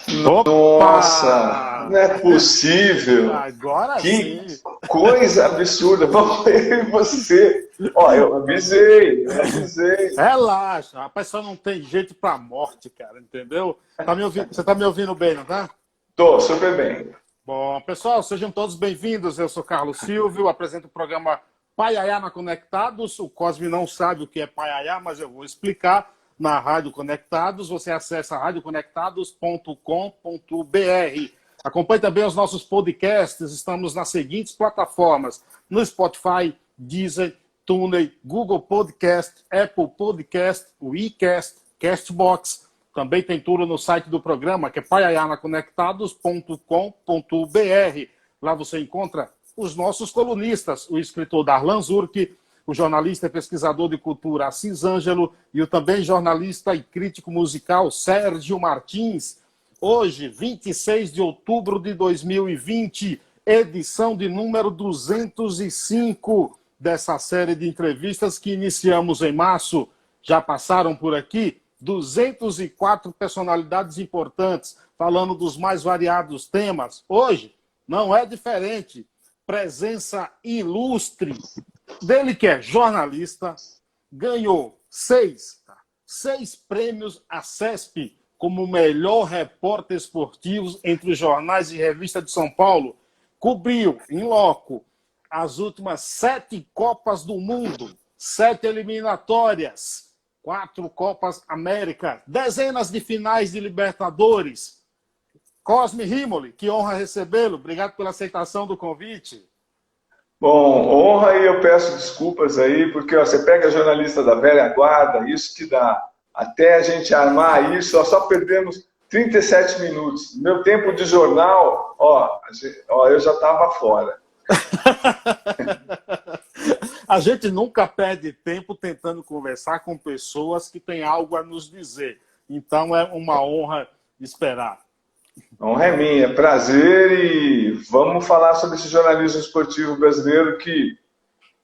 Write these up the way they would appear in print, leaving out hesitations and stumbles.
Nossa, Opa! não é possível. Agora Que sim. coisa absurda. Vamos ver você. Ó, eu avisei. Relaxa, rapaz, só não tem jeito pra morte, cara, entendeu? Você tá me ouvindo bem, não tá? Tô super bem. Bom, pessoal, sejam todos bem-vindos. Eu sou Carlos Silvio, apresento o programa Paiaiá na Conectados. O Cosme não sabe o que é Paiaiá, mas eu vou explicar na Rádio Conectados. Você acessa radioconectados.com.br. Acompanhe também os nossos podcasts. Estamos nas seguintes plataformas: no Spotify, Deezer, TuneIn, Google Podcast, Apple Podcast, WeCast, Castbox. Também tem tudo no site do programa, que é paiaianaconectados.com.br. Lá você encontra os nossos colunistas, o escritor Darlan Zurk, o jornalista e pesquisador de cultura Assis Ângelo e o também jornalista e crítico musical Sérgio Martins. Hoje, 26 de outubro de 2020, edição de número 205 dessa série de entrevistas que iniciamos em março. Já passaram por aqui 204 personalidades importantes, falando dos mais variados temas. Hoje não é diferente. Presença ilustre dele, que é jornalista, ganhou seis prêmios ACESP como o melhor repórter esportivo entre os jornais e revistas de São Paulo. Cobriu, em loco, as últimas 7 Copas do Mundo, 7 eliminatórias, 4 Copas América, dezenas de finais de Libertadores. Cosme Rimoli, que honra recebê-lo. Obrigado pela aceitação do convite. Bom, honra e eu peço desculpas aí, porque ó, você pega jornalista da velha guarda, isso que dá. Até a gente armar isso, só perdemos 37 minutos. Meu tempo de jornal, eu já estava fora. A gente nunca perde tempo tentando conversar com pessoas que têm algo a nos dizer. Então é uma honra esperar. Honra é minha, prazer, e vamos falar sobre esse jornalismo esportivo brasileiro que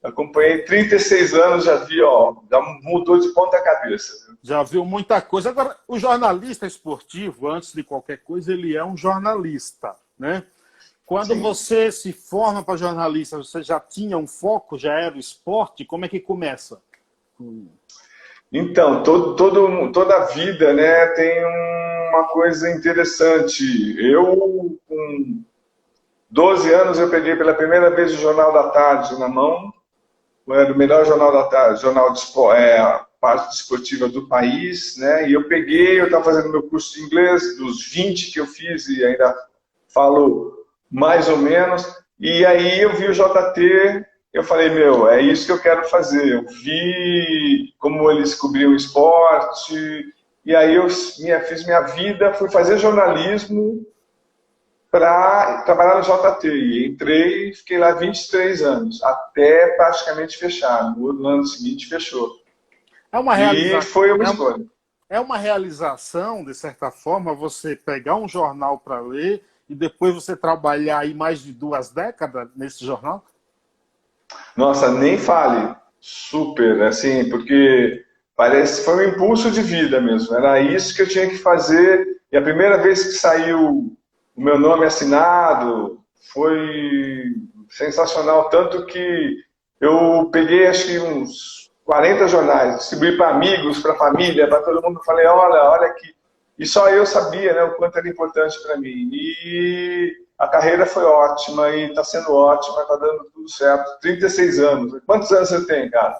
acompanhei 36 anos, já vi, já mudou de ponta cabeça. Já viu muita coisa. Agora, o jornalista esportivo, antes de qualquer coisa, ele é um jornalista, né? Quando você se forma para jornalista, você já tinha um foco, já era o esporte? Como é que começa? Então, toda a vida, né, tem uma coisa interessante. Eu, com 12 anos, eu peguei pela primeira vez o Jornal da Tarde na mão. Era o melhor jornal da tarde, jornal de a parte esportiva do país, né? E eu estava fazendo meu curso de inglês, dos 20 que eu fiz, e ainda falo mais ou menos. E aí eu vi o JT, eu falei, é isso que eu quero fazer. Eu vi como eles cobriam o esporte, e aí eu fiz minha vida, fui fazer jornalismo para trabalhar no JT. E entrei e fiquei lá 23 anos, até praticamente fechar. No ano seguinte fechou. É uma E foi uma escolha. É uma realização, de certa forma, você pegar um jornal para ler e depois você trabalhar aí mais de 2 décadas nesse jornal? Nossa, nem fale. Super, assim, porque foi um impulso de vida mesmo. Era isso que eu tinha que fazer. E a primeira vez que saiu o meu nome assinado foi sensacional. Tanto que eu peguei, acho que uns 40 jornais, distribuí para amigos, para família, para todo mundo. Falei, olha aqui. E só eu sabia, né, o quanto era importante para mim. E a carreira foi ótima e está sendo ótima, está dando tudo certo. 36 anos. Quantos anos você tem, cara?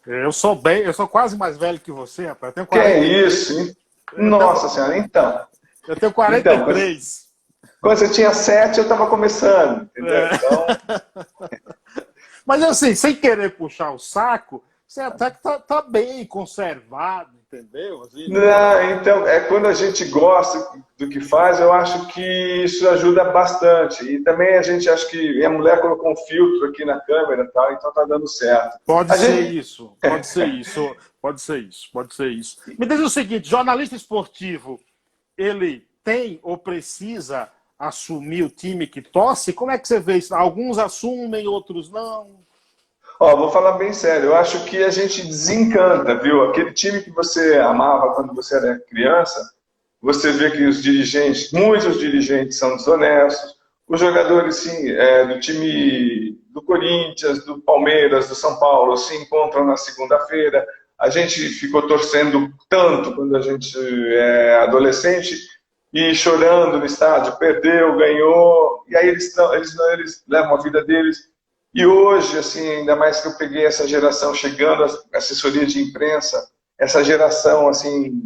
Eu sou quase mais velho que você, rapaz. Eu tenho 40... Que é isso? Nossa Senhora, então. Eu tenho 43. Quando você tinha 7, eu estava começando, entendeu? Então... Mas assim, sem querer puxar o saco, você até que tá bem conservado, entendeu? Assim, não, então, quando a gente gosta do que faz, eu acho que isso ajuda bastante. E também a gente acha que a mulher colocou um filtro aqui na câmera e tal, então tá dando certo. Pode ser isso. Me diz o seguinte, jornalista esportivo, ele tem ou precisa assumir o time que torce? Como é que você vê isso? Alguns assumem, outros não. Vou falar bem sério, eu acho que a gente desencanta, viu? Aquele time que você amava quando você era criança, você vê que os dirigentes, muitos dirigentes são desonestos, os jogadores sim, do time do Corinthians, do Palmeiras, do São Paulo se encontram na segunda-feira. A gente ficou torcendo tanto quando a gente é adolescente e chorando no estádio, perdeu, ganhou, e aí eles levam a vida deles. E hoje, assim, ainda mais que eu peguei essa geração chegando, a assessoria de imprensa, essa geração, assim,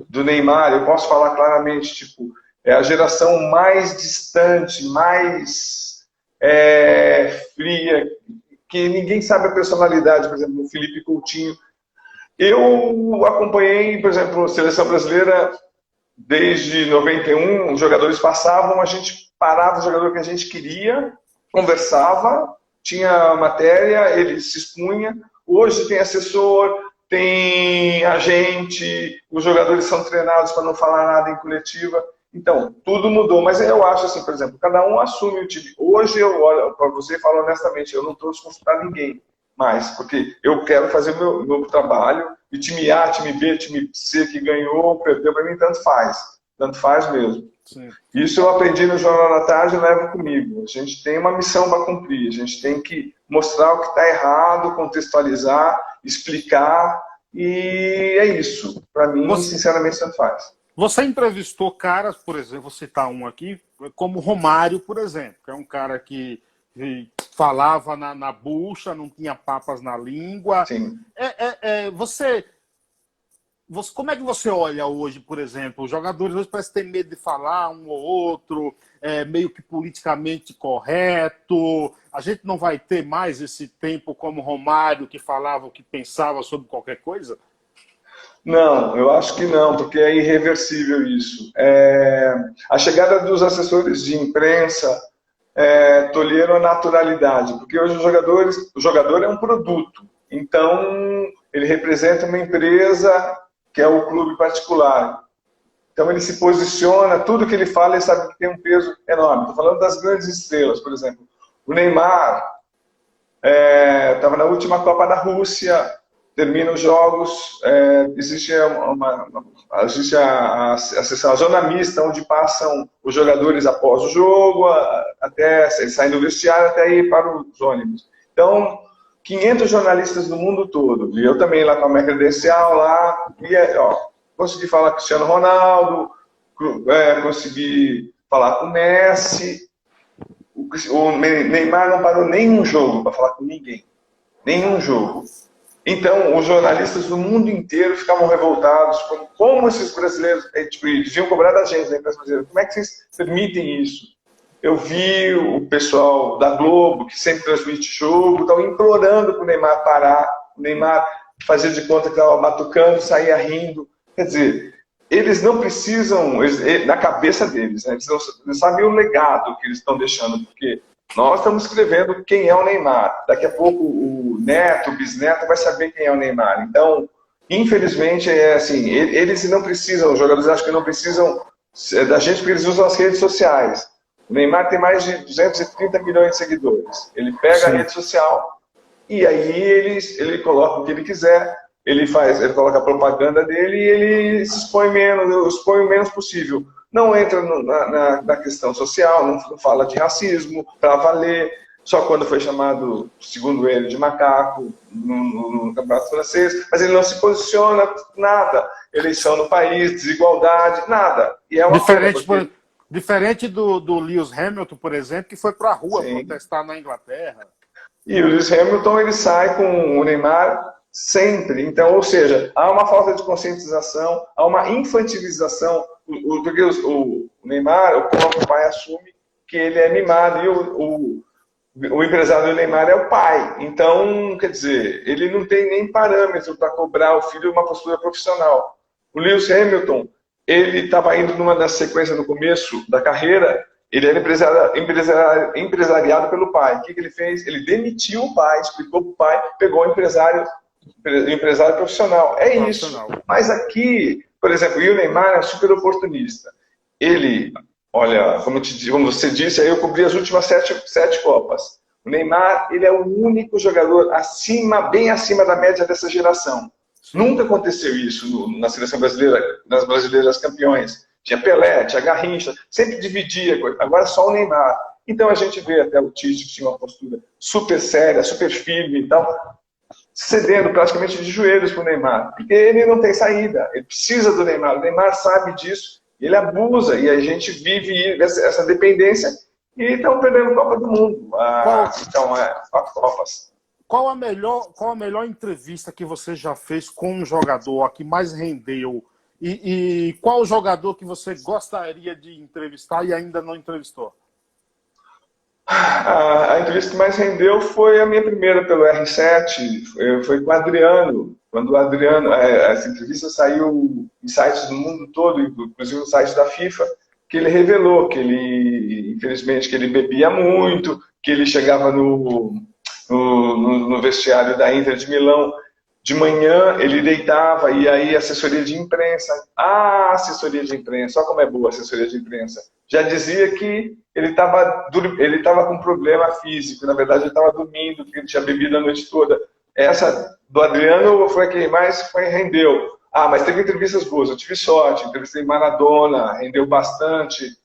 do Neymar, eu posso falar claramente, tipo, é a geração mais distante, mais fria, que ninguém sabe a personalidade, por exemplo, do Felipe Coutinho. Eu acompanhei, por exemplo, a Seleção Brasileira desde 91, os jogadores passavam, a gente parava o jogador que a gente queria, conversava, tinha matéria, ele se expunha. Hoje tem assessor, tem agente, os jogadores são treinados para não falar nada em coletiva. Então, tudo mudou, mas eu acho assim, por exemplo, cada um assume o time. Hoje eu olho para você e falo honestamente, eu não trouxe consultar ninguém mais, porque eu quero fazer o meu trabalho, e time A, time B, time C que ganhou, perdeu, para mim tanto faz mesmo. Sim. Isso eu aprendi no Jornal da Tarde e levo comigo. A gente tem uma missão para cumprir, a gente tem que mostrar o que está errado, contextualizar, explicar, e é isso. Para mim, sinceramente, tanto faz. Você entrevistou caras, por exemplo, vou citar um aqui, como Romário, por exemplo, que é um cara que falava na bucha, não tinha papas na língua. Sim. Como é que você olha hoje, por exemplo? Os jogadores hoje parecem ter medo de falar um ou outro, meio que politicamente correto. A gente não vai ter mais esse tempo como Romário, que falava o que pensava sobre qualquer coisa? Não, eu acho que não, porque é irreversível isso. A chegada dos assessores de imprensa tolheram a naturalidade, porque hoje o jogador é um produto, então ele representa uma empresa que é o clube particular. Então ele se posiciona, tudo que ele fala, ele sabe que tem um peso enorme. Estou falando das grandes estrelas, por exemplo. O Neymar estava na última Copa da Rússia, termina os jogos, existe a zona mista, onde passam os jogadores após o jogo, até eles saem do vestiário, até ir para os ônibus. Então, 500 jornalistas do mundo todo, e eu também lá com a minha credencial lá, consegui falar com o Cristiano Ronaldo, consegui falar com o Messi. O Neymar não parou nenhum jogo para falar com ninguém, nenhum jogo. Então, os jornalistas do mundo inteiro ficavam revoltados, como esses brasileiros, deviam cobrar da gente, né, brasileiros, como é que vocês permitem isso? Eu vi o pessoal da Globo, que sempre transmite jogo, estão implorando para o Neymar parar, o Neymar fazia de conta que estava batucando, saía rindo. Quer dizer, eles não precisam, na cabeça deles, né, eles não sabem o legado que eles estão deixando, porque nós estamos escrevendo quem é o Neymar. Daqui a pouco o neto, o bisneto vai saber quem é o Neymar. Então, infelizmente, assim, eles não precisam, os jogadores acham que não precisam da gente, porque eles usam as redes sociais. O Neymar tem mais de 230 milhões de seguidores. Ele pega a rede social e aí ele coloca o que ele quiser, ele coloca a propaganda dele e ele se expõe o menos possível. Não entra na questão social, não fala de racismo, para valer, só quando foi chamado, segundo ele, de macaco no campeonato francês, mas ele não se posiciona, nada. Eleição no país, desigualdade, nada. E é uma Diferente do Lewis Hamilton, por exemplo, que foi para a rua protestar na Inglaterra. E o Lewis Hamilton, ele sai com o Neymar sempre. Então, ou seja, há uma falta de conscientização, há uma infantilização, porque o Neymar, o próprio pai assume que ele é mimado, e o empresário do Neymar é o pai. Então, quer dizer, ele não tem nem parâmetro para cobrar o filho uma postura profissional. O Lewis Hamilton, ele estava indo numa das sequências no começo da carreira, ele era empresariado pelo pai. O que ele fez? Ele demitiu o pai, explicou para o pai, pegou o empresário profissional. É isso. Mas aqui, por exemplo, o Neymar é super oportunista. Ele, olha, como você disse, aí eu cobri as últimas sete Copas. O Neymar, ele é o único jogador bem acima da média dessa geração. Nunca aconteceu isso na seleção brasileira, nas brasileiras campeões. Tinha Pelé, tinha Garrincha, sempre dividia, agora só o Neymar. Então a gente vê até o Tite, que tinha uma postura super séria, super firme e tal, cedendo praticamente de joelhos para o Neymar, porque ele não tem saída, ele precisa do Neymar, o Neymar sabe disso, ele abusa, e a gente vive essa dependência e estão perdendo a Copa do Mundo. Então, quatro Copas. Qual a melhor entrevista que você já fez com um jogador, a que mais rendeu? E qual jogador que você gostaria de entrevistar e ainda não entrevistou? A entrevista que mais rendeu foi a minha primeira pelo R7, foi com o Adriano. Quando o Adriano, essa entrevista saiu em sites do mundo todo, inclusive no site da FIFA, que ele revelou que ele, infelizmente, que ele bebia muito, que ele chegava no vestiário da Inter de Milão, de manhã ele deitava e aí assessoria de imprensa, assessoria de imprensa, olha como é boa a assessoria de imprensa, já dizia que ele estava com problema físico, na verdade ele estava dormindo, porque ele tinha bebido a noite toda. Essa do Adriano foi a que mais rendeu. Mas teve entrevistas boas, eu tive sorte, entrevistei Maradona, rendeu bastante,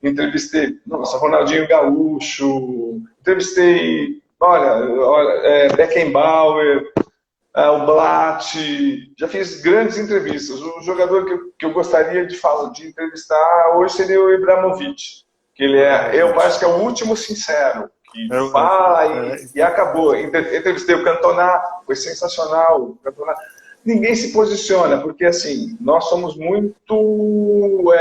entrevistei, Ronaldinho Gaúcho, entrevistei, Beckenbauer, o Blatt, já fiz grandes entrevistas. O jogador que eu gostaria de entrevistar hoje seria o Ibrahimovic, que eu acho que é o último sincero, que fala e acabou. Entrevistei o Cantona, foi sensacional. O Cantona. Ninguém se posiciona, porque assim, nós somos muito...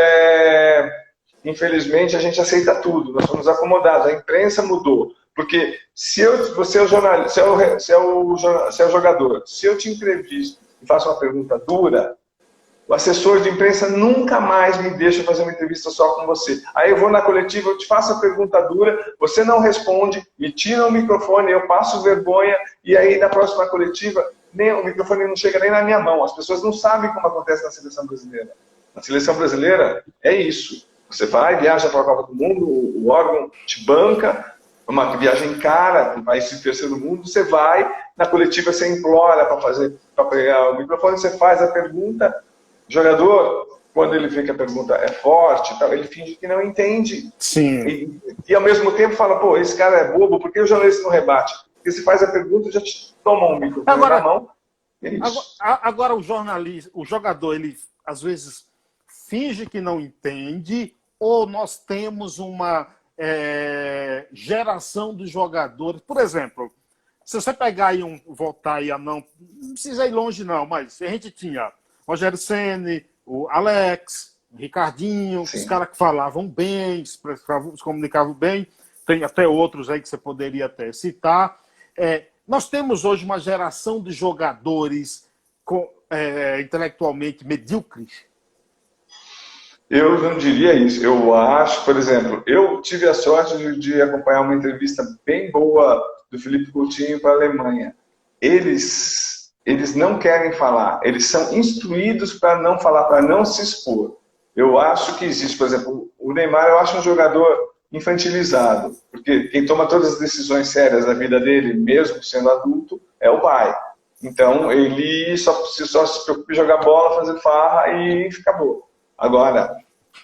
Infelizmente, a gente aceita tudo, nós somos acomodados, a imprensa mudou. Porque se você é o jornalista, se é o jogador, se eu te entrevisto e faço uma pergunta dura, o assessor de imprensa nunca mais me deixa fazer uma entrevista só com você. Aí eu vou na coletiva, eu te faço a pergunta dura, você não responde, me tira o microfone, eu passo vergonha, e aí na próxima coletiva, o microfone não chega nem na minha mão. As pessoas não sabem como acontece na seleção brasileira. Na seleção brasileira é isso. Você vai, viaja para a Copa do Mundo, o órgão te banca, uma viagem cara para um país de terceiro mundo, você vai, na coletiva você implora para pegar o microfone, você faz a pergunta, o jogador, quando ele vê que a pergunta é forte, ele finge que não entende. Sim. E ao mesmo tempo fala, pô, esse cara é bobo, por que o jornalista não rebate? Porque se faz a pergunta, já te toma um microfone na mão. Agora o jogador, ele às vezes finge que não entende, ou nós temos uma geração de jogadores. Por exemplo, se você pegar e voltar aí não precisa ir longe não, mas a gente tinha Rogério Ceni, o Alex, o Ricardinho, Sim. Os caras que falavam bem, se comunicavam bem, tem até outros aí que você poderia até citar. Nós temos hoje uma geração de jogadores intelectualmente medíocres. Eu não diria isso. Eu acho, por exemplo, eu tive a sorte de acompanhar uma entrevista bem boa do Felipe Coutinho para a Alemanha. Eles não querem falar, eles são instruídos para não falar, para não se expor. Eu acho que existe, por exemplo, o Neymar, eu acho um jogador infantilizado, porque quem toma todas as decisões sérias da vida dele, mesmo sendo adulto, é o pai. Então, ele só se preocupa em jogar bola, fazer farra e acabou. Agora,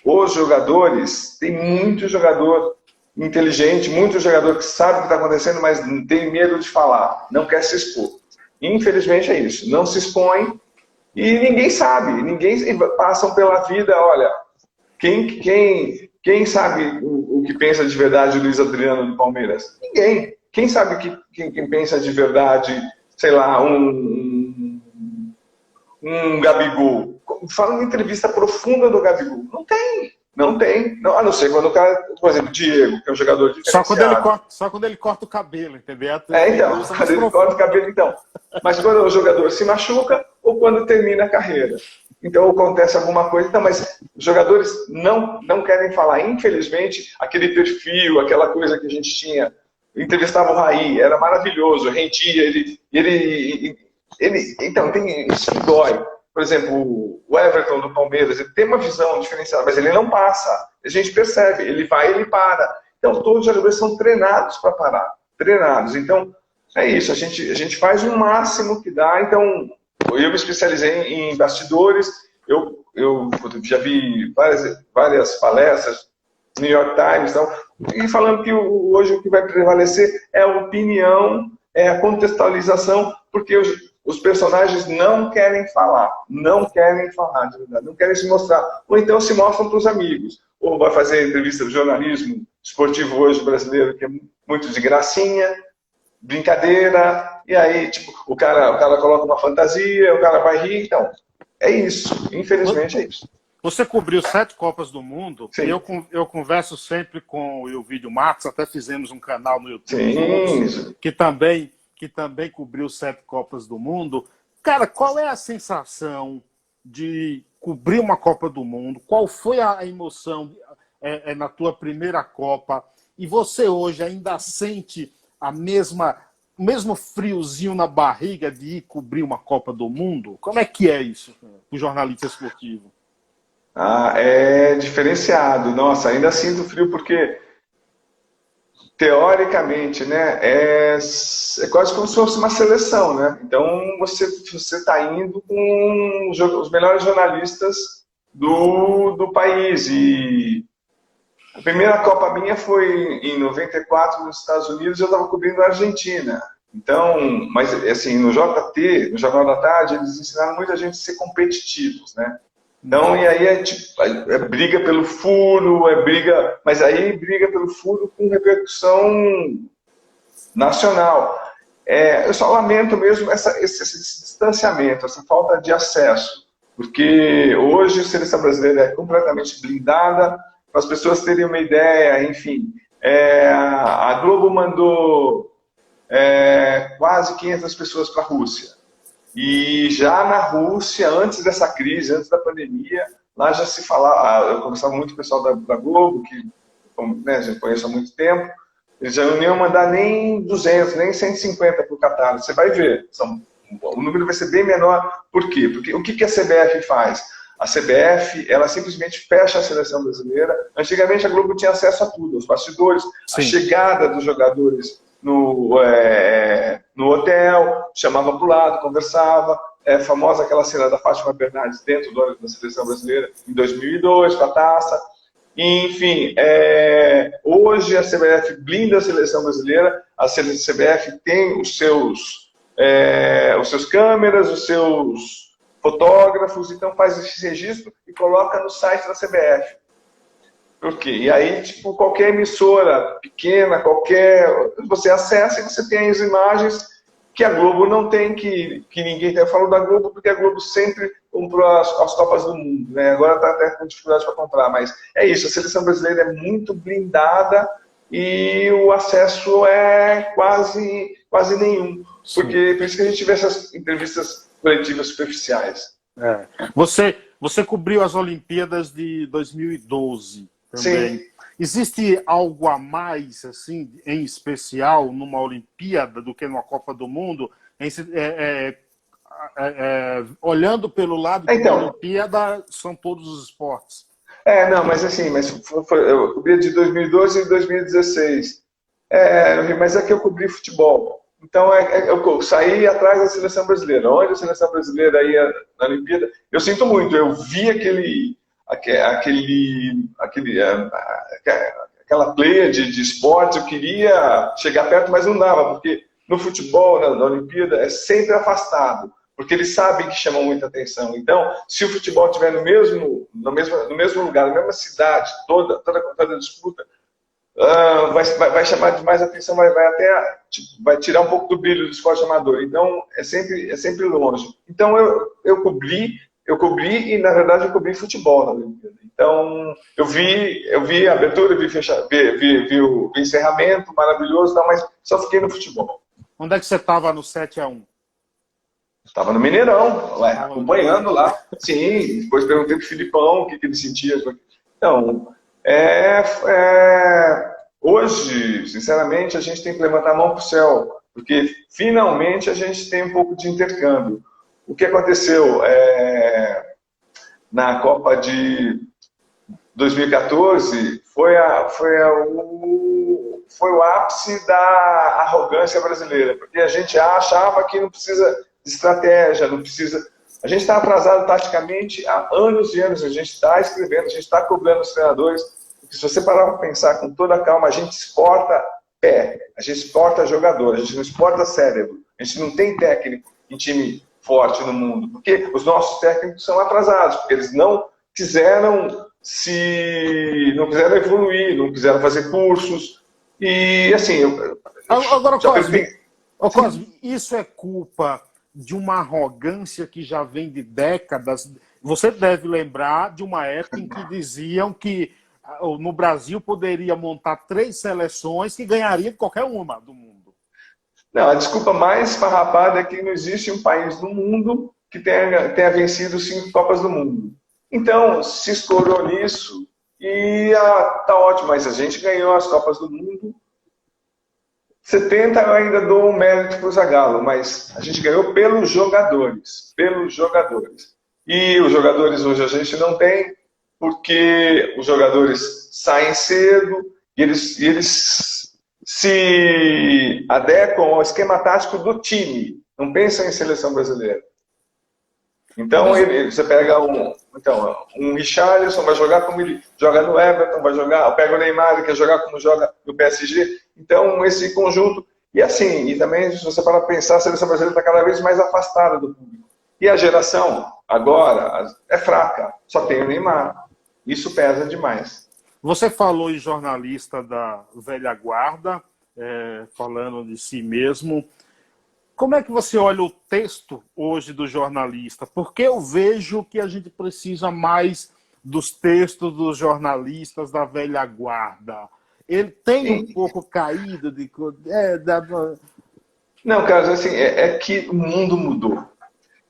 os jogadores, tem muito jogador inteligente, muito jogador que sabe o que está acontecendo, mas tem medo de falar, não quer se expor. Infelizmente é isso, não se expõe e ninguém sabe, passam pela vida, olha, quem sabe o que pensa de verdade o Luiz Adriano do Palmeiras? Ninguém. Quem sabe quem pensa de verdade, sei lá, um Gabigol? Fala uma entrevista profunda do Gabigol. Não tem. Não, a não ser quando o cara, por exemplo, Diego, que é um jogador diferenciado. Só quando ele corta o cabelo, entendeu? Então, quando ele corta o cabelo, então. Mas quando o jogador se machuca ou quando termina a carreira. Então acontece alguma coisa. Então, mas os jogadores não querem falar. Infelizmente, aquele perfil, aquela coisa que a gente tinha, entrevistava o Raí, era maravilhoso, rendia, então, isso que dói. Por exemplo, o Everton do Palmeiras, ele tem uma visão diferenciada, mas ele não passa. A gente percebe, ele vai e ele para. Então, todos os jogadores são treinados para parar. Treinados. Então, é isso. A gente faz o máximo que dá. Então, eu me especializei em bastidores, eu já vi várias palestras, New York Times, então, e falando que hoje o que vai prevalecer é a opinião, é a contextualização, porque os personagens não querem falar de verdade, não querem se mostrar, ou então se mostram para os amigos, ou vai fazer entrevista de jornalismo esportivo hoje brasileiro, que é muito de gracinha, brincadeira, e aí tipo, o cara coloca uma fantasia, o cara vai rir, então, é isso, infelizmente é isso. Você cobriu 7 Copas do Mundo. Sim. E eu converso sempre com o Elvídio Matos, até fizemos um canal no YouTube Sim. juntos, que também cobriu 7 Copas do Mundo. Cara, qual é a sensação de cobrir uma Copa do Mundo? Qual foi a emoção na tua primeira Copa? E você hoje ainda sente o mesmo friozinho na barriga de ir cobrir uma Copa do Mundo? Como é que é isso, o jornalista esportivo? É diferenciado. Nossa, ainda sinto frio porque, teoricamente, né, é quase como se fosse uma seleção, né? Então, você está indo com os melhores jornalistas do país. E a primeira Copa minha foi em 94 nos Estados Unidos, eu estava cobrindo a Argentina. Então, mas assim, no JT, no Jornal da Tarde, eles ensinaram muita gente a ser competitivos, né? Então, e aí é briga pelo furo, mas aí briga pelo furo com repercussão nacional. Eu só lamento mesmo esse distanciamento, essa falta de acesso, porque hoje a seleção brasileira é completamente blindada, para as pessoas terem uma ideia, enfim, a Globo mandou quase 500 pessoas para a Rússia. E já na Rússia, antes dessa crise, antes da pandemia, lá já se falava, eu conversava muito com o pessoal da Globo, que, né, já conheço há muito tempo, eles já não iam mandar nem 200, nem 150 para o Catar. Você vai ver, o número vai ser bem menor. Por quê? Porque o que a CBF faz? A CBF, ela simplesmente fecha a seleção brasileira. Antigamente a Globo tinha acesso a tudo, aos bastidores, a chegada dos jogadores no hotel, chamava para o lado, conversava. É famosa aquela cena da Fátima Bernardes dentro da seleção brasileira em 2002, com a taça. Enfim, hoje a CBF blinda a seleção brasileira, a CBF tem os seus câmeras, os seus fotógrafos, então faz esse registro e coloca no site da CBF. Por quê? E aí, tipo, qualquer emissora pequena, você acessa e você tem as imagens que a Globo não tem, que ninguém tem. Eu falo da Globo porque a Globo sempre comprou as Copas do Mundo, né? Agora está até com dificuldade para comprar, mas é isso, a seleção brasileira é muito blindada e o acesso é quase nenhum. Por isso que a gente vê essas entrevistas coletivas superficiais. Você cobriu as Olimpíadas de 2012 também. Sim. Existe algo a mais, assim, em especial, numa Olimpíada do que numa Copa do Mundo? Olhando pelo lado que a Olimpíada são todos os esportes. Não, mas assim, eu cobri de 2012 e 2016. Mas é que eu cobri futebol. Então, eu saí atrás da seleção brasileira. Onde a seleção brasileira ia na Olimpíada, eu sinto muito. Eu vi aquela pleiade de esportes, eu queria chegar perto, mas não dava, porque no futebol, na Olimpíada, é sempre afastado, porque eles sabem que chamam muita atenção. Então, se o futebol estiver no mesmo lugar, na mesma cidade, toda a disputa, vai chamar de mais atenção, vai tirar um pouco do brilho do esporte amador. Então, é sempre longe. Então, eu cobri e, na verdade, eu cobri futebol na Olimpíada. Então, eu vi a abertura, vi o encerramento maravilhoso, mas só fiquei no futebol. Onde é que você estava no 7-1? Estava no Mineirão, acompanhando lá. Sim, depois perguntei para o Filipão o que ele sentia. Então, hoje, sinceramente, a gente tem que levantar a mão para o céu, porque finalmente a gente tem um pouco de intercâmbio. O que aconteceu na Copa de 2014 foi o ápice da arrogância brasileira, porque a gente achava que não precisa de estratégia, não precisa... A gente está atrasado taticamente há anos e anos, a gente está escrevendo, a gente está cobrando os treinadores, porque se você parar para pensar com toda a calma, a gente exporta pé, a gente exporta jogador, a gente não exporta cérebro, a gente não tem técnico em time forte no mundo, porque os nossos técnicos são atrasados, porque eles não quiseram evoluir, não quiseram fazer cursos, e assim... Agora, Cosme, isso é culpa de uma arrogância que já vem de décadas. Você deve lembrar de uma época em que diziam que no Brasil poderia montar 3 seleções que ganhariam qualquer uma do mundo. Não, a desculpa mais esfarrapada é que não existe um país no mundo que tenha vencido 5 Copas do Mundo. Então, se escorou nisso e tá ótimo, mas a gente ganhou as Copas do Mundo. 70 eu ainda dou um mérito para o Zagallo, mas a gente ganhou pelos jogadores. E os jogadores hoje a gente não tem, porque os jogadores saem cedo e eles se adequam ao esquema tático do time, não pensam em seleção brasileira. Então, você pega um Richarlison, vai jogar como ele joga no Everton, pega o Neymar, que quer jogar como joga no PSG. Então, esse conjunto... E assim, e também, se você parar para pensar, a seleção brasileira está cada vez mais afastada do público. E a geração, agora, é fraca. Só tem o Neymar. Isso pesa demais. Você falou em jornalista da velha guarda, falando de si mesmo. Como é que você olha o texto hoje do jornalista? Porque eu vejo que a gente precisa mais dos textos dos jornalistas da velha guarda. Ele tem um pouco caído de... Não, Carlos, assim, é que o mundo mudou.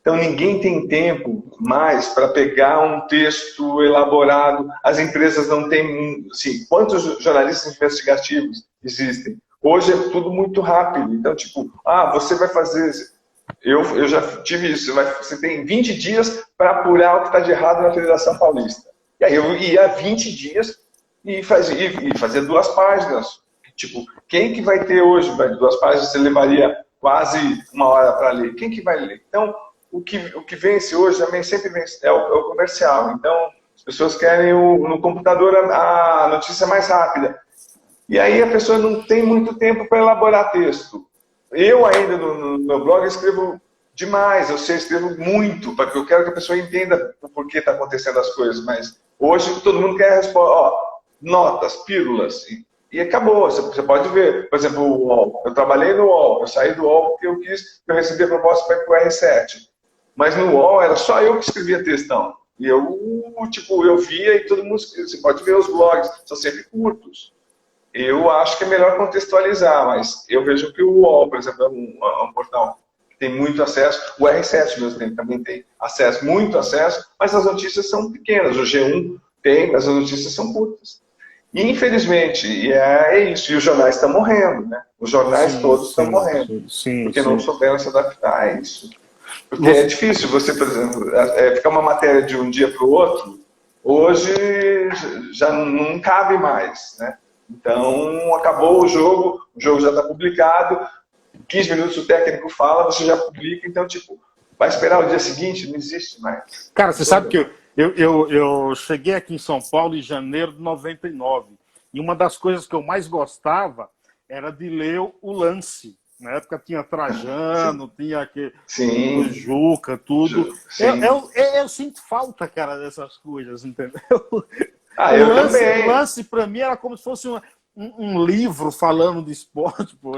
Então ninguém tem tempo mais para pegar um texto elaborado. As empresas não têm... Assim, quantos jornalistas investigativos existem? Hoje é tudo muito rápido. Então, tipo, você vai fazer... Eu já tive isso. Você tem 20 dias para apurar o que está de errado na Federação Paulista. E aí eu ia 20 dias e fazia 2 páginas. Tipo, quem que vai ter hoje 2 páginas? Você levaria quase 1 hora para ler. Quem que vai ler? Então, o que vence hoje também sempre vence, é o comercial. Então, as pessoas querem no computador a notícia mais rápida. E aí a pessoa não tem muito tempo para elaborar texto. Eu ainda no meu blog escrevo demais, eu escrevo muito, porque eu quero que a pessoa entenda o porquê está acontecendo as coisas, mas hoje todo mundo quer responder, notas, pílulas, e acabou. Você pode ver, por exemplo, o UOL. Eu trabalhei no UOL, eu saí do UOL porque eu recebi a proposta para ir para o R7. Mas no UOL era só eu que escrevia textão. E eu via e todo mundo... Você pode ver os blogs, são sempre curtos. Eu acho que é melhor contextualizar, mas eu vejo que o UOL, por exemplo, é um portal que tem muito acesso. O R7 mesmo também tem acesso, muito acesso, mas as notícias são pequenas. O G1 tem, mas as notícias são curtas. E, infelizmente, é isso. E os jornais estão morrendo, né? Os jornais todos estão morrendo. Porque não souberam se adaptar a isso. Porque é difícil você, por exemplo, ficar uma matéria de um dia para o outro, hoje já não cabe mais, né? Então, acabou o jogo já está publicado, 15 minutos o técnico fala, você já publica, então, tipo, vai esperar o dia seguinte? Não existe mais. Cara, você sabe que eu cheguei aqui em São Paulo em janeiro de 99, e uma das coisas que eu mais gostava era de ler o Lance. Na época tinha Trajano, tinha o Juca, tudo. Eu sinto falta, cara, dessas coisas, entendeu? Eu também. O Lance, para mim, era como se fosse um livro falando de esporte. Pô.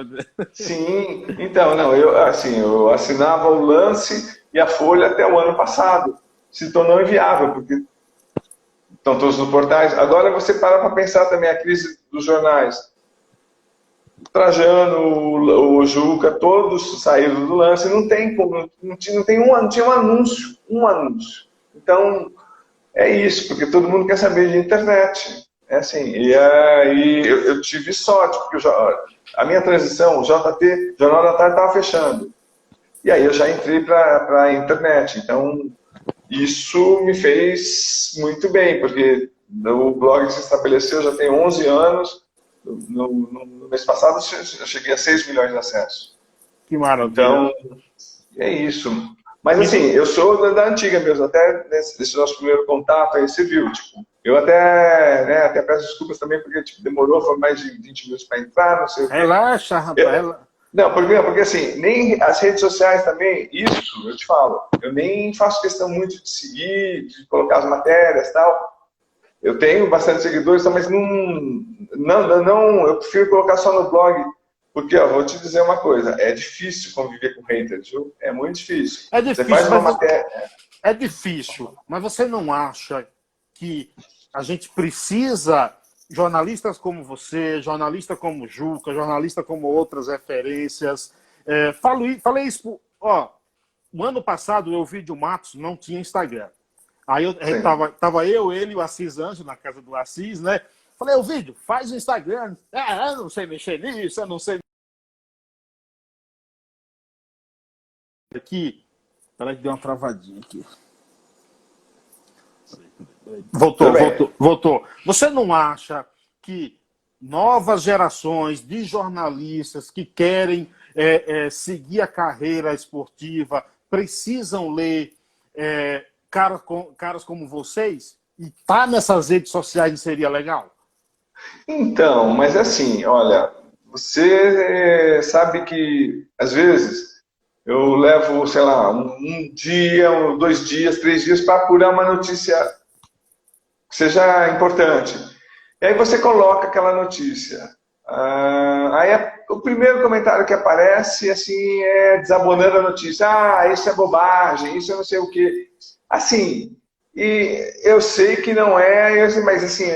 Sim, então, não, eu assinava o Lance e a Folha até o ano passado. Se tornou inviável, porque estão todos nos portais. Agora você para pensar também a crise dos jornais. Trajano, o Juca, todos saíram do Lance, não tinha um anúncio, Então, é isso, porque todo mundo quer saber de internet. É assim, e aí eu tive sorte, porque a minha transição, o JT, Jornal da Tarde, estava fechando. E aí eu já entrei para a internet. Então, isso me fez muito bem, porque o blog se estabeleceu já tem 11 anos. No mês passado eu cheguei a 6 milhões de acessos. Que maravilha. Então, é isso. Mas assim, eu sou da antiga mesmo, até nesse nosso primeiro contato aí, você viu, tipo, eu até, né, até peço desculpas também, porque tipo, demorou, foi mais de 20 minutos para entrar, não sei o quê. Relaxa, rapaz. Não, porque assim, nem as redes sociais também, isso, eu te falo, eu nem faço questão muito de seguir, de colocar as matérias e tal. Eu tenho bastante seguidores, mas não, eu prefiro colocar só no blog, porque, ó, vou te dizer uma coisa, é difícil conviver com haters, viu? É muito difícil. É Você difícil, faz uma matéria... é difícil, mas você não acha que a gente precisa, jornalistas como você, jornalista como Juca, jornalista como outras referências, falei isso, ó, o ano passado o Elvídio Matos não tinha Instagram. Aí tava eu, ele e o Assis Anjo na casa do Assis, né? Falei, Elvídio, faz o Instagram. Eu não sei mexer nisso, eu não sei. Aqui, peraí que deu uma travadinha aqui. Voltou. Você não acha que novas gerações de jornalistas que querem seguir a carreira esportiva precisam ler caras como vocês? E tá nessas redes sociais seria legal? Então, mas assim, olha, você sabe que às vezes eu levo, sei lá, um dia, 2 dias, 3 dias para apurar uma notícia que seja importante. E aí você coloca aquela notícia. O primeiro comentário que aparece assim é desabonando a notícia. Ah, isso é bobagem, isso é não sei o quê. Assim, e eu sei que não é, mas assim,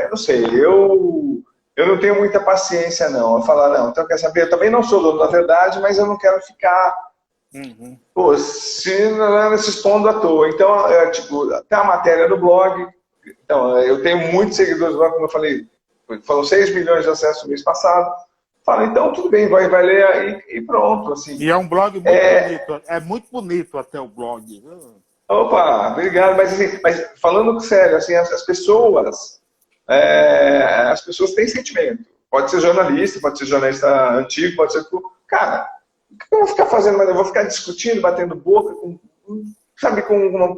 não sei, eu não tenho muita paciência não. Eu falo, não, então quer saber, eu também não sou dono da verdade, mas eu não quero ficar se expondo à toa. Então, tipo, tem a matéria no blog, então, eu tenho muitos seguidores no blog, como eu falei, foram 6 milhões de acessos no mês passado. Fala, então tudo bem, vai ler aí e pronto. Assim. E é um blog muito bonito, é muito bonito até o blog. Opa, obrigado, mas falando sério, assim, as pessoas têm sentimento. Pode ser jornalista antigo, pode ser... Cara, o que eu vou ficar fazendo? Eu vou ficar discutindo, batendo boca com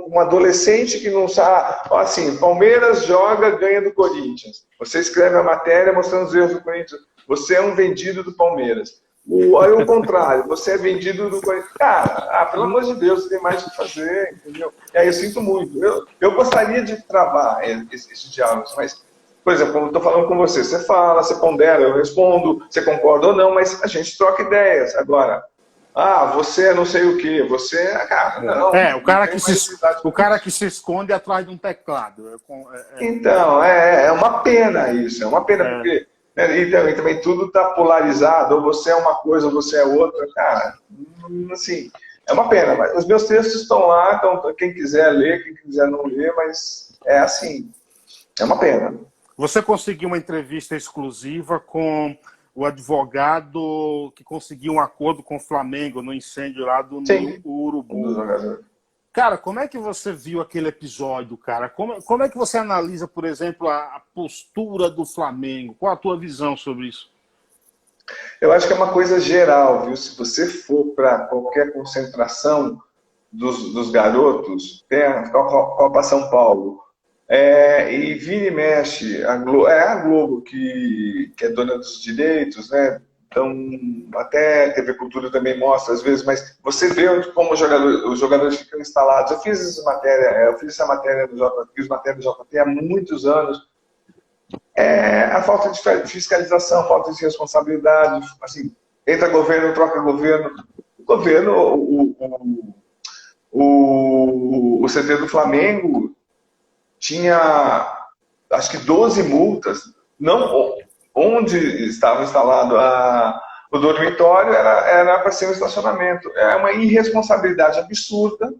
um adolescente que não sabe... Assim, Palmeiras joga, ganha do Corinthians. Você escreve a matéria mostrando os erros do Corinthians. Você é um vendido do Palmeiras. Aí o contrário, você é vendido do Corinthians. Cara, pelo amor de Deus, você tem mais o que fazer, entendeu? E aí eu sinto muito. Eu gostaria de travar esse diálogo, mas, por exemplo, quando eu estou falando com você, você fala, você pondera, eu respondo, você concorda ou não, mas a gente troca ideias. Agora, você é não sei o quê, você é... Cara, não. O cara que se esconde atrás de um teclado. Então, é uma pena isso, é uma pena, porque... E também tudo está polarizado, ou você é uma coisa ou você é outra, cara, assim, é uma pena, mas os meus textos estão lá, então quem quiser ler, quem quiser não ler, mas é assim, é uma pena. Você conseguiu uma entrevista exclusiva com o advogado que conseguiu um acordo com o Flamengo no incêndio lá do Urubu. Cara, como é que você viu aquele episódio, cara? Como é que você analisa, por exemplo, a postura do Flamengo? Qual a tua visão sobre isso? Eu acho que é uma coisa geral, viu? Se você for para qualquer concentração dos garotos, tem a Copa São Paulo, e vira e mexe, a Globo que é dona dos direitos, né? Então, até a TV Cultura também mostra às vezes, mas você vê como os jogadores ficam instalados. Eu fiz essa matéria do JT há muitos anos. A falta de fiscalização, falta de responsabilidade, assim, entra governo, troca governo. O governo, o CT do Flamengo tinha, acho que 12 multas, não... Onde estava instalado o dormitório era para ser um estacionamento. É uma irresponsabilidade absurda,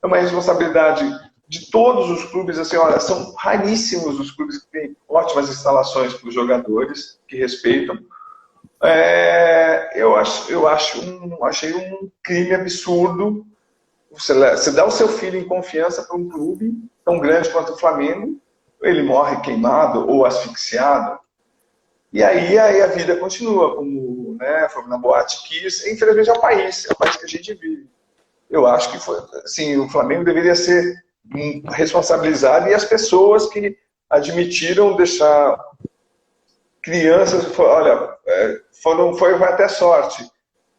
é uma irresponsabilidade de todos os clubes. Assim, olha, são raríssimos os clubes que têm ótimas instalações para os jogadores, que respeitam. Eu achei um crime absurdo. Você dá o seu filho em confiança para um clube tão grande quanto o Flamengo, ele morre queimado ou asfixiado. E aí a vida continua, como né? Fomos na Boate Kiss. Infelizmente é o país que a gente vive. Eu acho que foi, assim, o Flamengo deveria ser responsabilizado, e as pessoas que admitiram deixar crianças, olha, foi até sorte,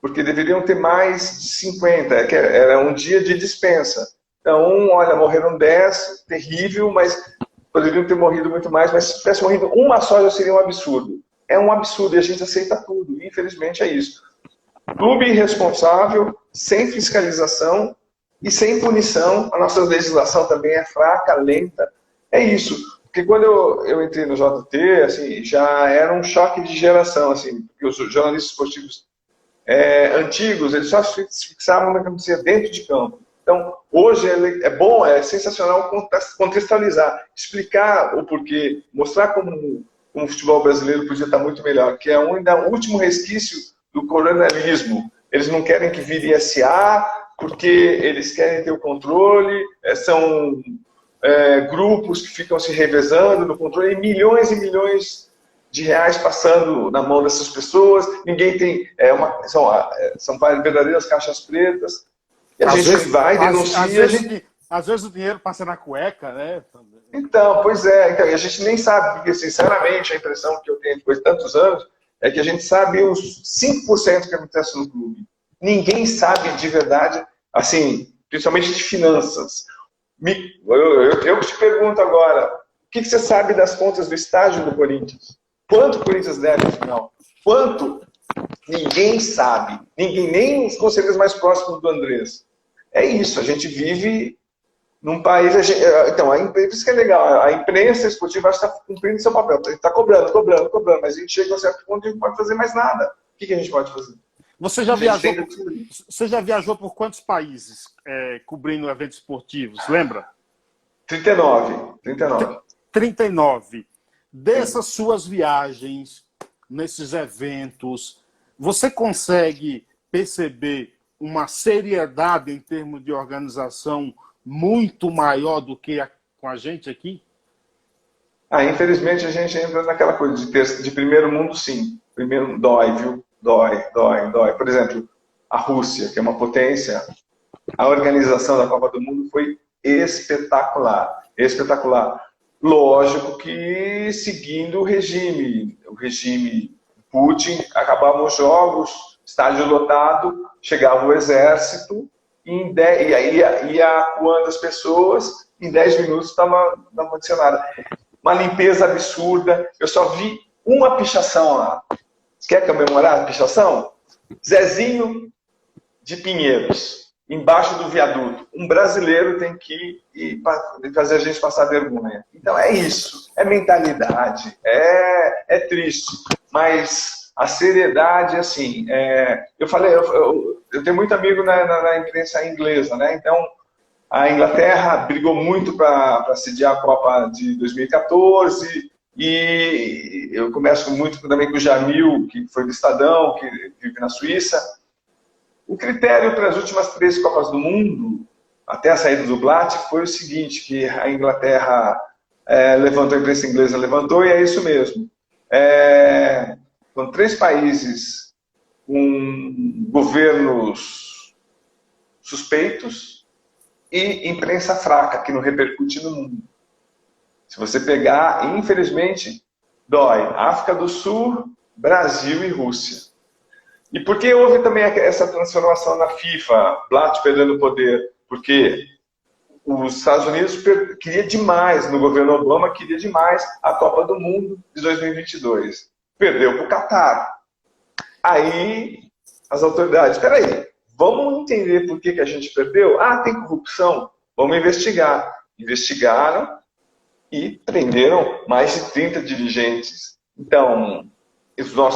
porque deveriam ter mais de 50, que era um dia de dispensa. Então, olha, morreram 10, terrível, mas poderiam ter morrido muito mais, mas se tivesse morrido uma só já seria um absurdo. É um absurdo e a gente aceita tudo, infelizmente é isso. Clube irresponsável, sem fiscalização e sem punição. A nossa legislação também é fraca, lenta. É isso. Porque quando eu entrei no JT, assim, já era um choque de geração, assim, porque os jornalistas esportivos antigos, eles só se fixavam na que acontecia dentro de campo. Então, hoje é bom, é sensacional contextualizar, explicar o porquê, mostrar como o futebol brasileiro podia estar muito melhor, que é ainda o último resquício do coronelismo. Eles não querem que vire SA, porque eles querem ter o controle, são grupos que ficam se revezando no controle, e milhões de reais passando na mão dessas pessoas, ninguém tem, são verdadeiras caixas pretas, e a gente vai, denuncia... Às vezes o dinheiro passa na cueca, né? Então, pois é, então, a gente nem sabe, porque sinceramente a impressão que eu tenho depois de tantos anos é que a gente sabe os 5% que acontece no clube. Ninguém sabe de verdade, assim, principalmente de finanças. Eu te pergunto agora, o que você sabe das contas do estádio do Corinthians? Quanto o Corinthians deve no final? Quanto? Ninguém sabe. Ninguém, nem os conselheiros mais próximos do Andrés. É isso, a gente vive num país... Então, isso que é legal, a imprensa esportiva está cumprindo seu papel. Está cobrando, mas a gente chega a um certo ponto e não pode fazer mais nada. O que a gente pode fazer? Você já viajou por quantos países cobrindo eventos esportivos, lembra? 39. 39. Dessas suas viagens, nesses eventos, você consegue perceber uma seriedade em termos de organização muito maior do que com a gente aqui? Infelizmente a gente entra naquela coisa de primeiro mundo, sim. Primeiro dói, viu? Dói. Por exemplo, a Rússia, que é uma potência, a organização da Copa do Mundo foi espetacular. Lógico que seguindo o regime Putin, acabavam os jogos, estádio lotado, chegava o exército, e aí ia acuando as pessoas, em 10 minutos estava condicionada. Uma limpeza absurda, eu só vi uma pichação lá. Quer comemorar a pichação? Zezinho de Pinheiros, embaixo do viaduto. Um brasileiro tem que ir fazer a gente passar vergonha. Então é isso, é mentalidade, é triste, mas a seriedade, assim, eu falei, eu tenho muito amigo na imprensa inglesa, né? Então a Inglaterra brigou muito para sediar a Copa de 2014, e eu começo muito também com o Jamil, que foi do Estadão, que vive na Suíça. O critério para as últimas 3 Copas do Mundo, até a saída do Blatt, foi o seguinte, que a Inglaterra levantou, a imprensa inglesa levantou, e é isso mesmo. Com 3 países com governos suspeitos e imprensa fraca, que não repercute no mundo. Se você pegar, infelizmente, dói. África do Sul, Brasil e Rússia. E por que houve também essa transformação na FIFA, Blatt perdendo o poder? Porque os Estados Unidos queria demais, no governo Obama, queria demais a Copa do Mundo de 2022. Perdeu para o Catar. Aí, as autoridades, espera aí, vamos entender por que a gente perdeu? Tem corrupção? Vamos investigar. Investigaram e prenderam mais de 30 dirigentes. Então,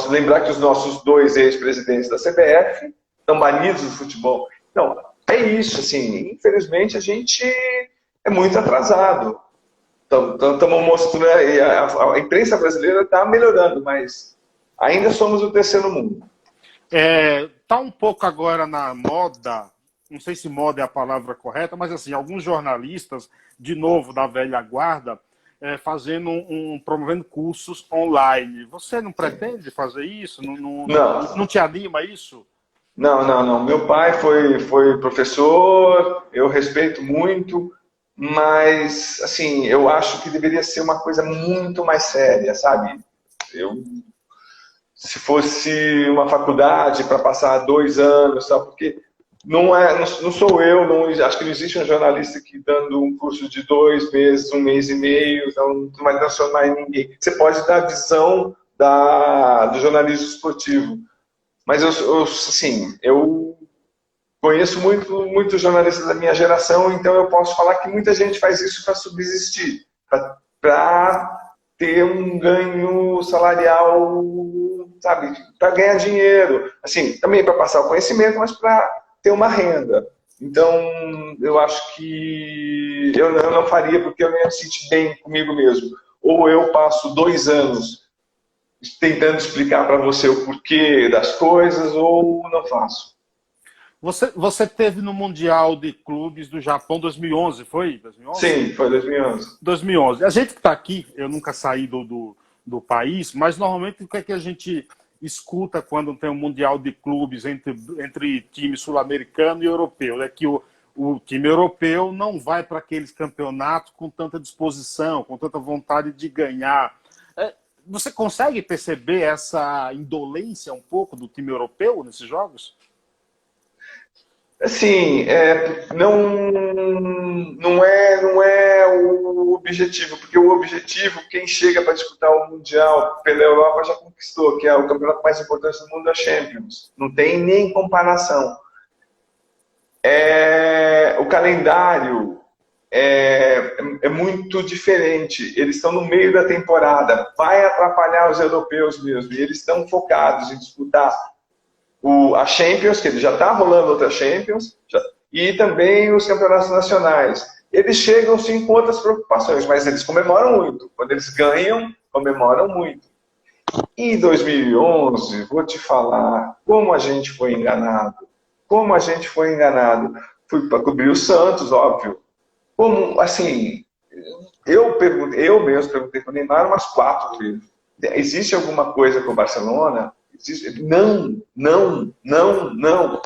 lembrar que os nossos 2 ex-presidentes da CBF estão banidos do futebol. Então, é isso, assim, infelizmente a gente é muito atrasado. Estamos mostrando, a imprensa brasileira está melhorando, mas ainda somos o terceiro mundo. Está um pouco agora na moda, não sei se moda é a palavra correta, mas assim, alguns jornalistas, de novo, da velha guarda, fazendo promovendo cursos online. Você não pretende fazer isso? Não te anima isso? Não. Meu pai foi professor, eu respeito muito, mas, assim, eu acho que deveria ser uma coisa muito mais séria, sabe? Se fosse uma faculdade para passar 2 anos, sabe? Porque não sou eu, acho que não existe um jornalista que dando um curso de 2 meses, 1 mês e meio, não vai transformar em ninguém. Você pode dar a visão do jornalismo esportivo, mas eu conheço muitos jornalistas da minha geração, então eu posso falar que muita gente faz isso para subsistir, para ter um ganho salarial, sabe, para ganhar dinheiro, assim, também para passar o conhecimento, mas para ter uma renda. Então, eu acho que eu não faria, porque eu não me sinto bem comigo mesmo. Ou eu passo 2 anos tentando explicar para você o porquê das coisas, ou não faço. Você teve no Mundial de Clubes do Japão 2011, foi? 2011? Sim, foi 2011. 2011. A gente que está aqui, eu nunca saí do país, mas normalmente o que é que a gente escuta quando tem um Mundial de Clubes entre time sul-americano e europeu? É que o time europeu não vai para aqueles campeonatos com tanta disposição, com tanta vontade de ganhar. Você consegue perceber essa indolência um pouco do time europeu nesses jogos? Assim, não é o objetivo, porque o objetivo, quem chega para disputar o Mundial pela Europa já conquistou, que é o campeonato mais importante do mundo, a Champions. Não tem nem comparação. O calendário é muito diferente. Eles estão no meio da temporada, vai atrapalhar os europeus mesmo, e eles estão focados em disputar a Champions, que ele já está rolando outra Champions, e também os campeonatos nacionais. Eles chegam sim com outras preocupações, mas eles comemoram muito. Quando eles ganham, comemoram muito. Em 2011, vou te falar como a gente foi enganado. Como a gente foi enganado. Fui para cobrir o Santos, óbvio. Como, assim, eu mesmo perguntei para o Neymar umas 4 vezes. Existe alguma coisa com o Barcelona? Não.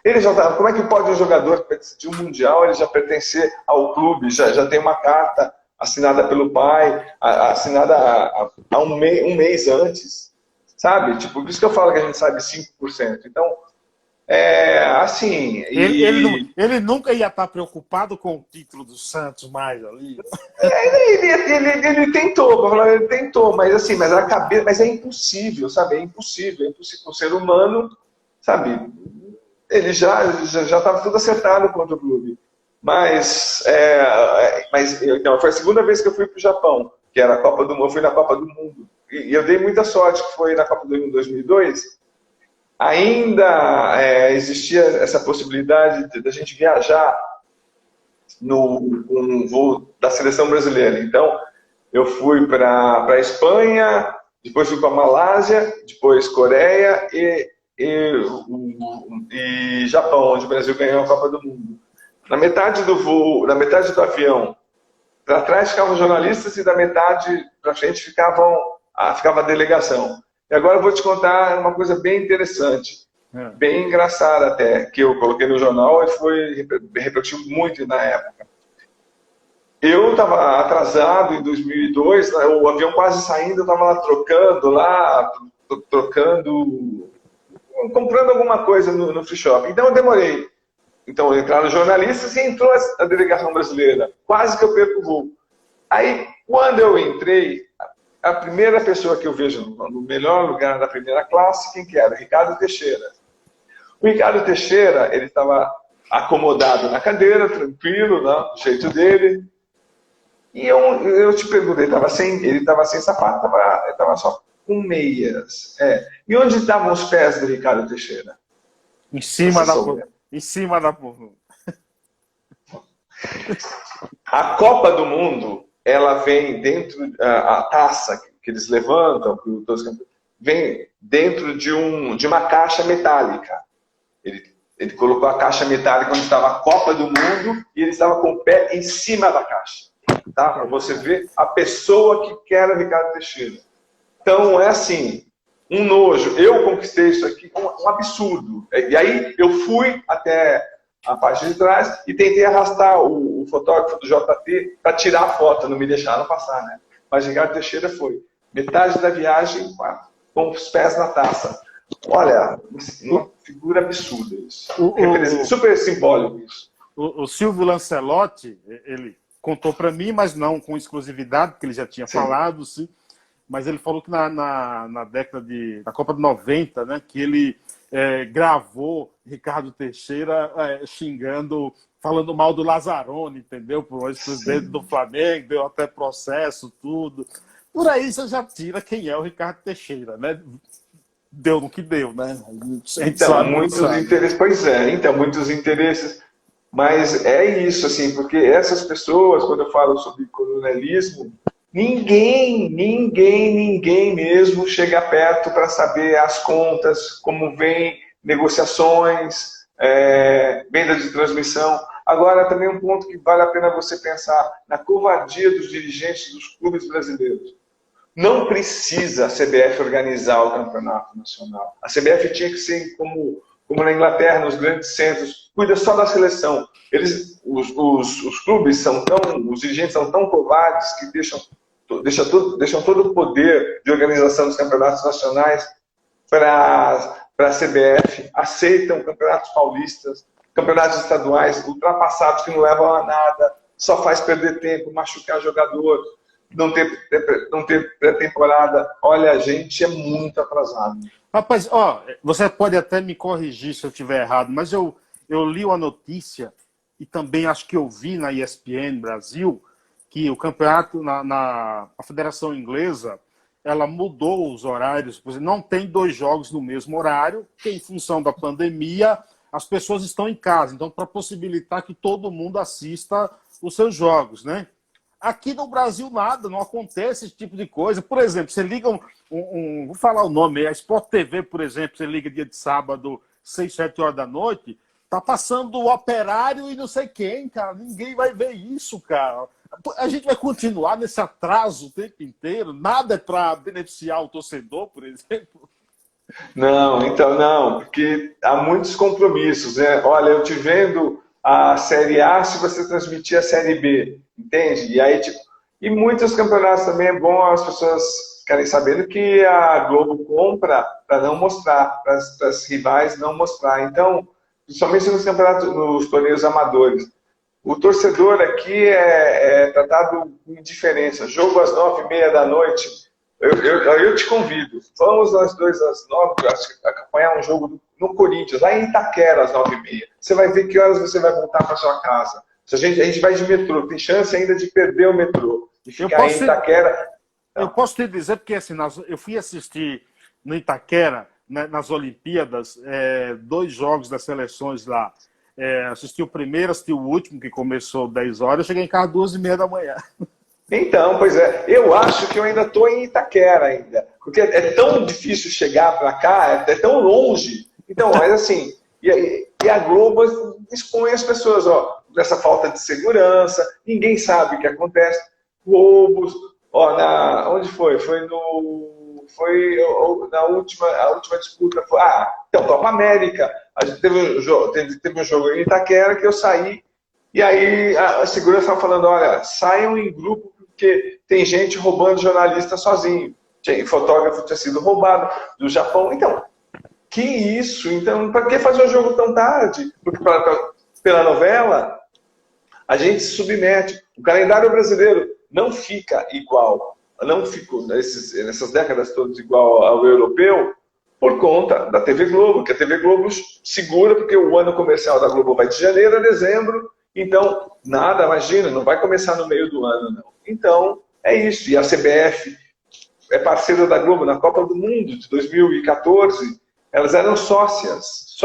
Ele já tá, como é que pode um jogador de um Mundial ele já pertencer ao clube, já tem uma carta assinada pelo pai, assinada há um mês antes, sabe? Tipo, por isso que eu falo que a gente sabe 5%. Então, assim... Ele nunca ia estar preocupado com o título do Santos mais ali. Ele tentou, mas assim, mas é impossível, sabe? É impossível. O ser humano, sabe? Ele já estava tudo acertado contra o clube. Mas então, foi a segunda vez que eu fui para o Japão, que era a Copa do Mundo. Eu fui na Copa do Mundo. E eu dei muita sorte, que foi na Copa do Mundo em 2002. Ainda existia essa possibilidade da gente viajar um voo da seleção brasileira. Então, eu fui para a Espanha, depois fui para a Malásia, depois Coreia e Japão, onde o Brasil ganhou a Copa do Mundo. Na metade do voo, na metade do avião, para trás ficavam jornalistas e da metade para frente ficava a delegação. E agora eu vou te contar uma coisa bem interessante, bem engraçada até, que eu coloquei no jornal e repercutiu muito na época. Eu estava atrasado em 2002, o avião quase saindo, eu estava lá comprando alguma coisa no free shop. Então eu demorei. Então entraram os jornalistas e entrou a delegação brasileira. Quase que eu perco o voo. Aí, quando eu entrei, a primeira pessoa que eu vejo no melhor lugar da primeira classe, quem que era? Ricardo Teixeira. O Ricardo Teixeira, ele estava acomodado na cadeira, tranquilo, né, do jeito dele. E eu te perguntei, ele estava sem sapato, ele estava só com meias. E onde estavam os pés do Ricardo Teixeira? Em cima da bunda. A Copa do Mundo, ela vem dentro, a taça que eles levantam, vem dentro de uma caixa metálica. Ele colocou a caixa metálica onde estava a Copa do Mundo e ele estava com o pé em cima da caixa. tá? Para você ver a pessoa que quer o Ricardo Teixeira. Então, é assim, um nojo. Eu conquistei isso aqui, um absurdo. E aí, eu fui até a parte de trás e tentei arrastar o fotógrafo do JT para tirar a foto, não me deixaram passar, né? Mas Ricardo Teixeira foi. Metade da viagem com os pés na taça. Olha, uma figura absurda isso. Super simbólico isso. O Silvio Lancelotti, ele contou para mim, mas não com exclusividade, porque ele já tinha falado, sim. Mas ele falou que na década da Copa de 90, né, que ele gravou Ricardo Teixeira xingando, falando mal do Lazzaroni, entendeu? Por ex-presidente do Flamengo, deu até processo, tudo. Por aí você já tira quem é o Ricardo Teixeira, né? Deu no que deu, né? Então, muitos interesses, pois é, então, muitos interesses. Mas é isso, assim, porque essas pessoas, quando eu falo sobre coronelismo, ninguém mesmo chega perto para saber as contas, como vem negociações, venda de transmissão. Agora, também um ponto que vale a pena você pensar na covardia dos dirigentes dos clubes brasileiros. Não precisa a CBF organizar o campeonato nacional. A CBF tinha que ser como na Inglaterra, nos grandes centros, cuida só da seleção. Os clubes os dirigentes são tão covardes que deixam todo o poder de organização dos campeonatos nacionais para a CBF, aceitam campeonatos paulistas, campeonatos estaduais ultrapassados que não levam a nada, só faz perder tempo, machucar jogador, não ter pré-temporada. Olha, a gente é muito atrasado. Rapaz, você pode até me corrigir se eu estiver errado, mas eu li uma notícia e também acho que eu vi na ESPN Brasil que o campeonato, a Federação Inglesa, ela mudou os horários, por exemplo, não tem 2 jogos no mesmo horário, porque em função da pandemia as pessoas estão em casa, então para possibilitar que todo mundo assista os seus jogos, né? Aqui no Brasil nada, não acontece esse tipo de coisa. Por exemplo, você liga vou falar o nome, a Sport TV, por exemplo, você liga dia de sábado, 6, 7 horas da noite, tá passando o Operário e não sei quem, cara. Ninguém vai ver isso, cara. A gente vai continuar nesse atraso o tempo inteiro? Nada é para beneficiar o torcedor, por exemplo? Não, então não, porque há muitos compromissos, né? Olha, eu te vendo a Série A se você transmitir a Série B, entende? E aí, e muitos campeonatos também é bom as pessoas ficarem sabendo que a Globo compra para não mostrar, para as rivais não mostrar. Então, principalmente nos campeonatos, nos torneios amadores, o torcedor aqui é tratado com indiferença. Jogo às 9h30 da noite, eu te convido, vamos nós dois às 9 acompanhar um jogo no Corinthians, lá em Itaquera às 9h30. Você vai ver que horas você vai voltar para sua casa. A gente vai de metrô, tem chance ainda de perder o metrô, de ficar em Itaquera. Eu posso te dizer, porque assim, eu fui assistir no Itaquera, né, nas Olimpíadas, 2 jogos das seleções lá. Assisti o primeiro, assisti o último, que começou 10 horas, eu cheguei em casa às 2h30 da manhã. Então, pois é, eu acho que eu ainda estou em Itaquera ainda, porque é tão difícil chegar para cá, é tão longe. Então, mas assim, e a Globo expõe as pessoas, dessa falta de segurança, ninguém sabe o que acontece, roubos, onde foi? Foi na última disputa, então, Copa América, a gente teve um jogo em Itaquera que eu saí, e aí a segurança estava falando, olha, saiam em grupo, porque tem gente roubando jornalista sozinho. Fotógrafo tinha sido roubado do Japão. Então, que isso? Então, para que fazer o jogo tão tarde? Porque pela novela, a gente se submete. O calendário brasileiro não fica igual, não ficou nessas décadas todas igual ao europeu, por conta da TV Globo, que a TV Globo segura, porque o ano comercial da Globo vai de janeiro a dezembro. Então, nada, imagina, não vai começar no meio do ano, não. Então, é isso. E a CBF é parceira da Globo na Copa do Mundo de 2014. Elas eram sócias.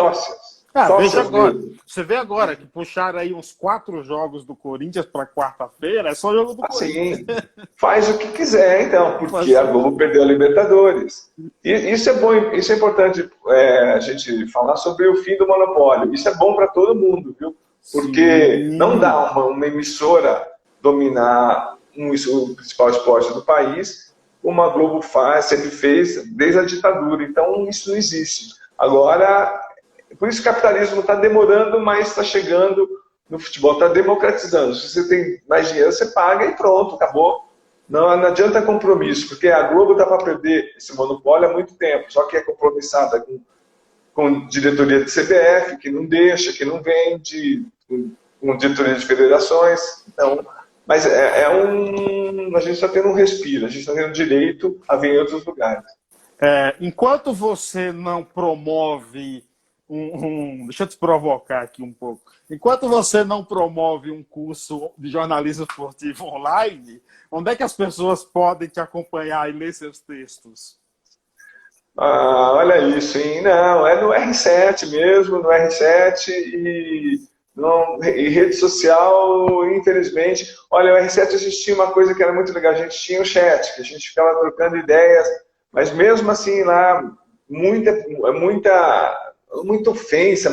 Veja agora. Você vê agora que puxaram aí uns 4 jogos do Corinthians para quarta-feira, é só jogo do Corinthians. Sim, faz o que quiser, então, porque a Globo perdeu a Libertadores. E isso é bom, isso é importante a gente falar sobre o fim do monopólio. Isso é bom para todo mundo, viu? Porque não dá uma emissora dominar o principal esporte do país, como a Globo sempre fez desde a ditadura. Então, isso não existe. Agora, por isso o capitalismo está demorando, mas está chegando no futebol, está democratizando. Se você tem mais dinheiro, você paga e pronto, acabou. Não adianta compromisso, porque a Globo está para perder esse monopólio há muito tempo, só que é compromissada com diretoria de CBF, que não deixa, que não vende, com diretoria de federações. Então, mas a gente está tendo um respiro, a gente está tendo direito a ver em outros lugares. Enquanto você não promove deixa eu te provocar aqui um pouco. Enquanto você não promove um curso de jornalismo esportivo online, onde é que as pessoas podem te acompanhar e ler seus textos? Olha isso, hein? Não, é no R7 mesmo, no R7 e rede social, infelizmente. Olha, no R7 existia uma coisa que era muito legal, a gente tinha o chat, que a gente ficava trocando ideias, mas mesmo assim lá, muita ofensa,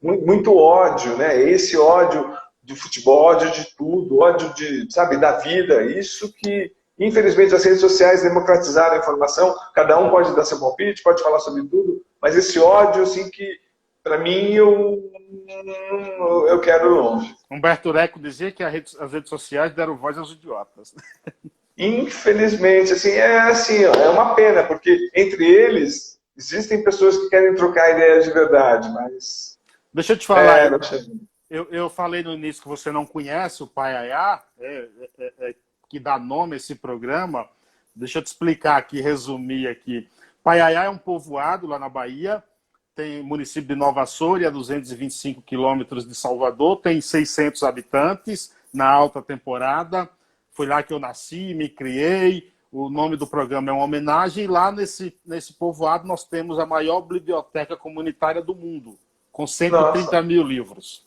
muito ódio, né? Esse ódio do futebol, ódio de tudo, ódio sabe, da vida, isso que, infelizmente, as redes sociais democratizaram a informação, cada um pode dar seu palpite, pode falar sobre tudo, mas esse ódio, assim, que, para mim, eu quero longe. Humberto Eco dizia que as redes sociais deram voz aos idiotas. Infelizmente, é uma pena, porque entre eles existem pessoas que querem trocar ideias de verdade, mas... Deixa eu te falar, eu falei no início que você não conhece o Paiaiá, que dá nome a esse programa. Deixa eu te explicar aqui, resumir aqui. Paiaiá é um povoado lá na Bahia, tem município de Nova Açores, a 225 quilômetros de Salvador, tem 600 habitantes na alta temporada. Foi lá que eu nasci, me criei. O nome do programa é uma homenagem. E lá nesse povoado nós temos a maior biblioteca comunitária do mundo, com 130 mil livros.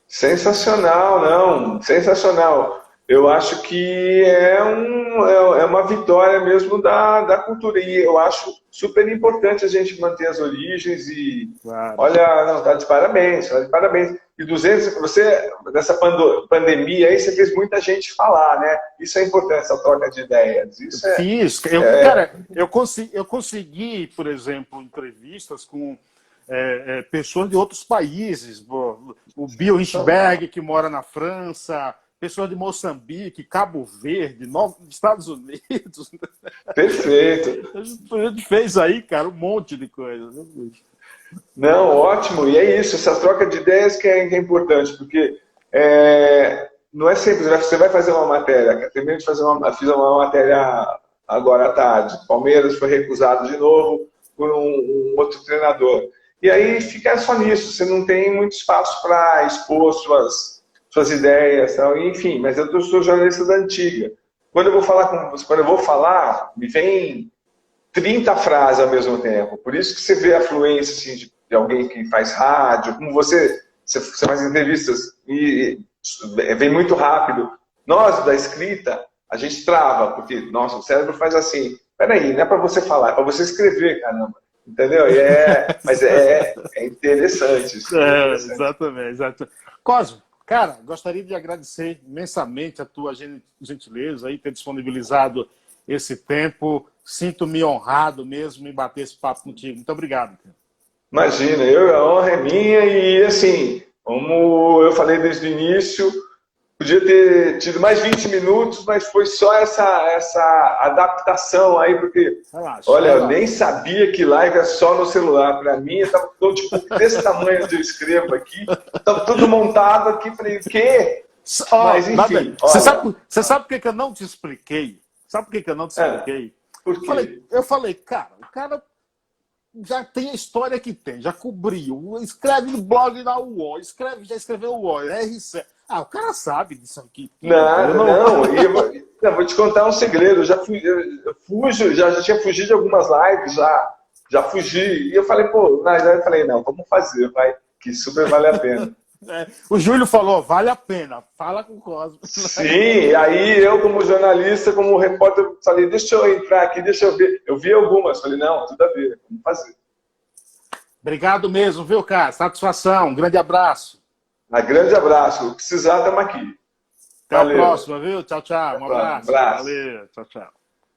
Sensacional, não. Sensacional. Eu acho que é uma vitória mesmo da cultura. E eu acho super importante a gente manter as origens e... Claro. Olha, não, tá de parabéns, tá de parabéns. E 200, nessa pandemia aí, você fez muita gente falar, né? Isso é importante, essa troca de ideias. Fiz. Cara, eu consegui, por exemplo, entrevistas com pessoas de outros países. O Bill Richberg, que mora na França, pessoas de Moçambique, Cabo Verde, Estados Unidos. Perfeito. A gente fez aí, cara, um monte de coisa. Não, ótimo. E é isso, essa troca de ideias que é importante, porque não é simples. Você vai fazer uma matéria, terminei de fiz uma matéria agora à tarde. Palmeiras foi recusado de novo por um outro treinador. E aí fica só nisso, você não tem muito espaço para expor suas ideias, tal. Enfim, mas eu sou jornalista da antiga. Quando eu vou falar, me vem 30 frases ao mesmo tempo. Por isso que você vê a fluência assim, de alguém que faz rádio, como você faz entrevistas e vem muito rápido. Nós, da escrita, a gente trava, porque nossa, o cérebro faz assim. Peraí, não é para você falar, é para você escrever, caramba. Entendeu? Mas é interessante isso. Exatamente. Cosmo, cara, gostaria de agradecer imensamente a tua gentileza aí, ter disponibilizado esse tempo. Sinto-me honrado mesmo em bater esse papo contigo. Muito obrigado. Cara. Imagina, a honra é minha e, assim, como eu falei desde o início, podia ter tido mais 20 minutos, mas foi só essa adaptação aí, porque, olha, eu nem sabia que live é só no celular. Para mim, estava tipo, desse tamanho que eu escrevo aqui, estava tudo montado aqui, falei, o quê? Mas, enfim. Você sabe por que eu não te expliquei? Sabe por que eu não te expliquei? Por quê? Eu falei, cara, o cara já tem a história que tem, já cobriu, escreve no blog da UOL, já escreveu o UOL, RC. O cara sabe disso aqui. Não. Eu vou te contar um segredo. Eu já tinha fugido de algumas lives, já fugi. E eu falei, não, vamos fazer, vai, que super vale a pena. O Júlio falou, vale a pena, fala com o Cosmo. Sim, aí eu como jornalista, como repórter, falei, deixa eu entrar aqui, deixa eu ver. Eu vi algumas, falei, não, tudo a ver, vamos fazer. Obrigado mesmo, viu, cara? Satisfação, um grande abraço. Grande abraço, se precisar, estamos aqui. Até a próxima, viu? Tchau, tchau. Um abraço. Abraço. Valeu. Tchau, tchau.